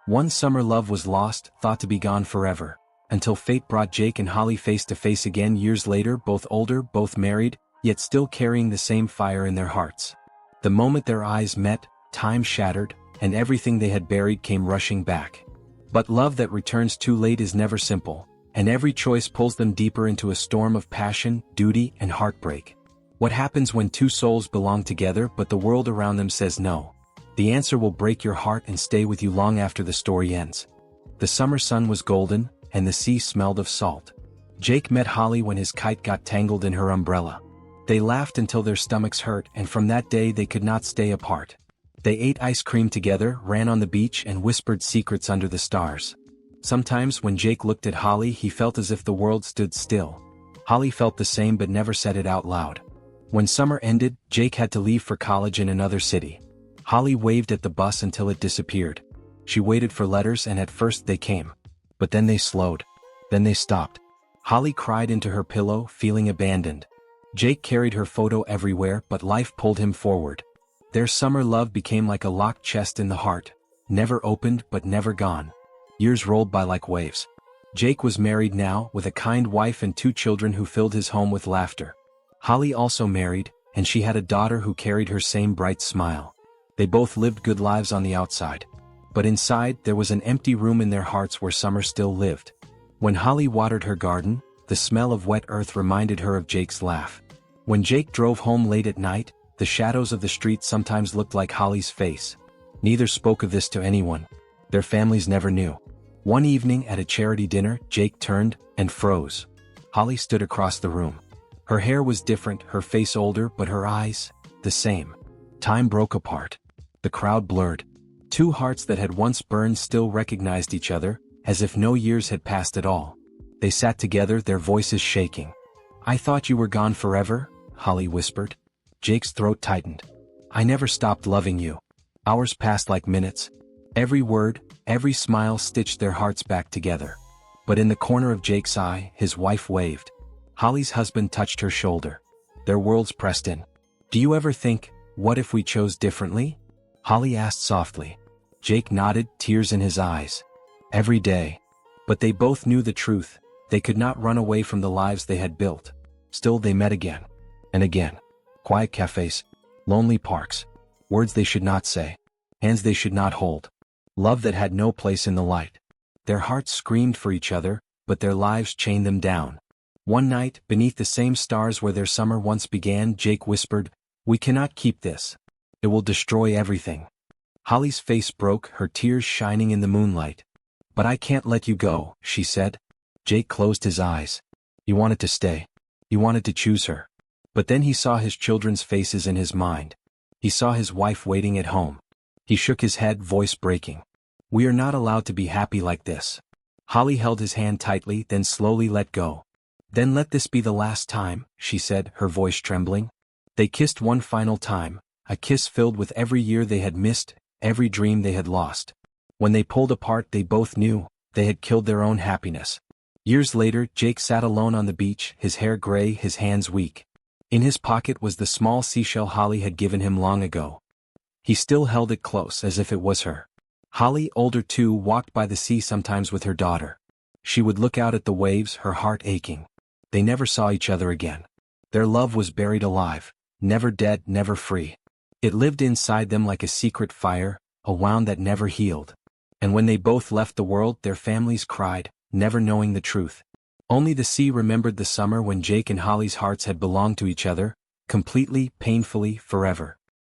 One summer love was lost, thought to be gone forever, until fate brought Jake and Holly face to face again years later, both older, both married, yet still carrying the same fire in their hearts. The moment their eyes met, time shattered, and everything they had buried came rushing back. But love that returns too late is never simple, and every choice pulls them deeper into a storm of passion, duty, and heartbreak. What happens when two souls belong together but the world around them says no? The answer will break your heart and stay with you long after the story ends. The summer sun was golden, and the sea smelled of salt. Jake met Holly when his kite got tangled in her umbrella. They laughed until their stomachs hurt, and from that day they could not stay apart. They ate ice cream together, ran on the beach, and whispered secrets under the stars. Sometimes when Jake looked at Holly, he felt as if the world stood still. Holly felt the same but never said it out loud. When summer ended, Jake had to leave for college in another city. Holly waved at the bus until it disappeared. She waited for letters, and at first they came. But then they slowed. Then they stopped. Holly cried into her pillow, feeling abandoned. Jake carried her photo everywhere, but life pulled him forward. Their summer love became like a locked chest in the heart, never opened but never gone. Years rolled by like waves. Jake was married now, with a kind wife and 2 children who filled his home with laughter. Holly also married, and she had a daughter who carried her same bright smile. They both lived good lives on the outside. But inside, there was an empty room in their hearts where summer still lived. When Holly watered her garden, the smell of wet earth reminded her of Jake's laugh. When Jake drove home late at night, the shadows of the street sometimes looked like Holly's face. Neither spoke of this to anyone. Their families never knew. One evening at a charity dinner, Jake turned and froze. Holly stood across the room. Her hair was different, her face older, but her eyes, the same. Time broke apart. The crowd blurred. 2 hearts that had once burned still recognized each other, as if no years had passed at all. They sat together, their voices shaking. "I thought you were gone forever," Holly whispered. Jake's throat tightened. "I never stopped loving you." Hours passed like minutes. Every word, every smile stitched their hearts back together. But in the corner of Jake's eye, his wife waved. Holly's husband touched her shoulder. Their worlds pressed in. "Do you ever think, what if we chose differently?" Holly asked softly. Jake nodded, tears in his eyes. "Every day." But they both knew the truth. They could not run away from the lives they had built. Still they met again. And again. Quiet cafes. Lonely parks. Words they should not say. Hands they should not hold. Love that had no place in the light. Their hearts screamed for each other, but their lives chained them down. One night, beneath the same stars where their summer once began, Jake whispered, "We cannot keep this. It will destroy everything." Holly's face broke, her tears shining in the moonlight. "But I can't let you go," she said. Jake closed his eyes. He wanted to stay. He wanted to choose her. But then he saw his children's faces in his mind. He saw his wife waiting at home. He shook his head, voice breaking. "We are not allowed to be happy like this." Holly held his hand tightly, then slowly let go. "Then let this be the last time," she said, her voice trembling. They kissed one final time, a kiss filled with every year they had missed, every dream they had lost. When they pulled apart, they both knew they had killed their own happiness. Years later, Jake sat alone on the beach, his hair gray, his hands weak. In his pocket was the small seashell Holly had given him long ago. He still held it close, as if it was her. Holly, older too, walked by the sea sometimes with her daughter. She would look out at the waves, her heart aching. They never saw each other again. Their love was buried alive, never dead, never free. It lived inside them like a secret fire, a wound that never healed. And when they both left the world, their families cried, never knowing the truth. Only the sea remembered the summer when Jake and Holly's hearts had belonged to each other, completely, painfully, forever.